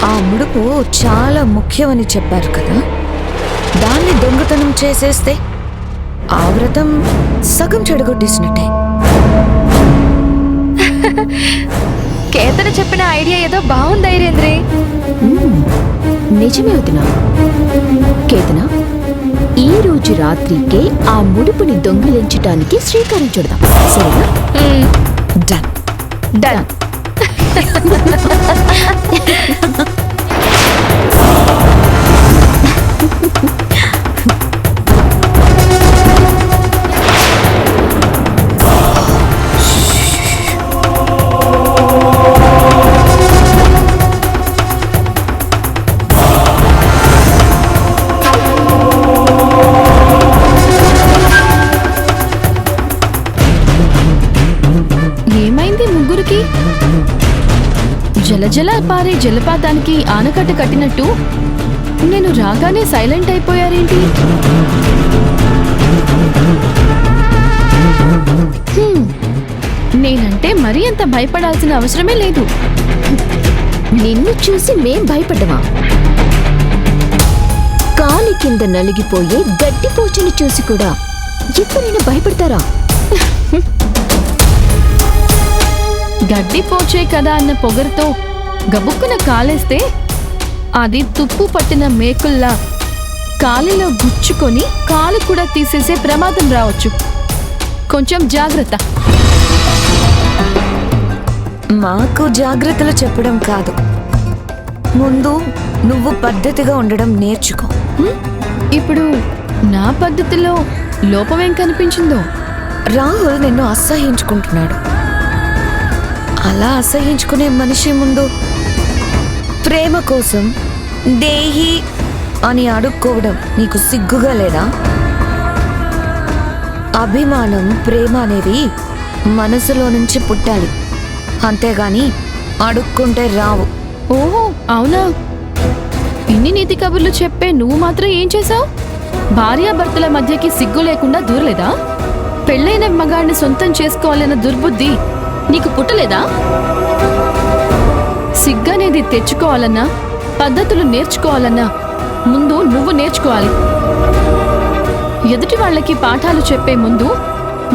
ఆ ముడుపు చాలా ముఖ్యమని చెప్పారు కదా, దాన్ని దొంగతనం చేసేస్తే ఆ వ్రతం సగం చెడగొట్టేసినట్టే. కేతన చెప్పిన ఐడియా ఏదో బాగుంది ఐరేంద్రి. నిజమే వదినా. కేతన, ఈ రోజు రాత్రికే ఆ ముడుపుని దొంగిలించటానికి శ్రీకారం చుడదాం, సరేనా? Done done. ఏమైంది ముగ్గురికి? జలజల పారే జలపాతానికి ఆనకట్ట కట్టినట్టు నేను రాగానే సైలెంట్ అయిపోయారేంటి? నేనంటే మరీ అంత భయపడాల్సిన అవసరమే లేదు. నిన్ను చూసి మేం భయపడ్డమా? కాలి కింద నలిగిపోయే గడ్డిపోచుని చూసి కూడా ఎప్పుడైనా భయపడతారా? గడ్డిపోచే కదా అన్న పొగరుతో గబుక్కున కాలేస్తే అది తుప్పు పట్టిన మేకుల్లా కాలిలో గుచ్చుకొని కాలు కూడా తీసేసే ప్రమాదం రావచ్చు. కొంచెం జాగ్రత్త. మాకు జాగ్రత్తలు చెప్పడం కాదు, ముందు నువ్వు పద్ధతిగా ఉండడం నేర్చుకో. ఇప్పుడు నా పద్ధతిలో లోపమేం కనిపించిందో? రాహుల్ నిన్ను అసహ్యించుకుంటున్నాడు. అలా అసహ్యించుకునే మనిషి ముందు ప్రేమ కోసం దేహి అని అడుక్కోవడం నీకు సిగ్గుగా లేదా? అభిమానం, ప్రేమ అనేవి మనసులో నుంచి పుట్టాలి, అంతేగాని అడుక్కుంటే రావు. ఓహో అవునా? ఇన్ని నీతి కబుర్లు చెప్పే నువ్వు మాత్రం ఏం చేశావు? భార్యాభర్తల మధ్యకి సిగ్గు లేకుండా దూరలేదా? పెళ్ళైన మగాడిని సొంతం చేసుకోవాలన్న దుర్బుద్ధి నీకు పుట్టలేదా? సిగ్గనేది తెచ్చుకోవాలన్నా, పద్ధతులు నేర్చుకోవాలన్నా ముందు నువ్వు నేర్చుకోవాలి. ఎదుటి వాళ్ళకి పాఠాలు చెప్పే ముందు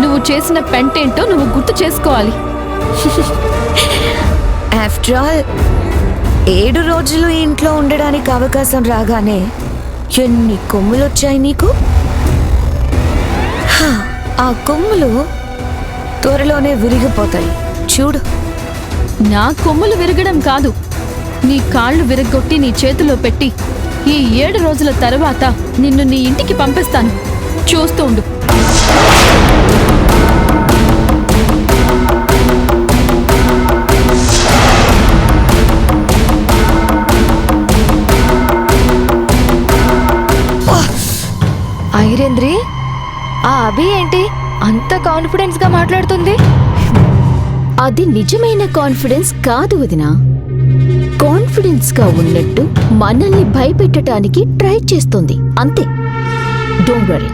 నువ్వు చేసిన పెంటేంటో నువ్వు గుర్తు చేసుకోవాలి. ఆఫ్టర్ ఆల్ 7 రోజులు ఇంట్లో ఉండడానికి అవకాశం రాగానే ఎన్ని కొమ్ములు వచ్చాయి నీకు? ఆ కొమ్ములు త్వరలోనే విరిగిపోతాయి, చూడు. నా కొమ్ములు విరగడం కాదు, నీ కాళ్ళు విరగొట్టి నీ చేతిలో పెట్టి ఈ 7 రోజుల తర్వాత నిన్ను నీ ఇంటికి పంపిస్తాను. చూస్తూ ఉండు. ఐరేంద్రి, ఆ అభి ఏంటి అంత కాన్ఫిడెన్స్ గా మాట్లాడుతుంది? అది నిజమైన కాన్ఫిడెన్స్ కాదు వదినా. కాన్ఫిడెన్స్ గా ఉన్నట్టు మనల్ని భయపెట్టడానికి ట్రై చేస్తోంది, అంతే. Don't worry.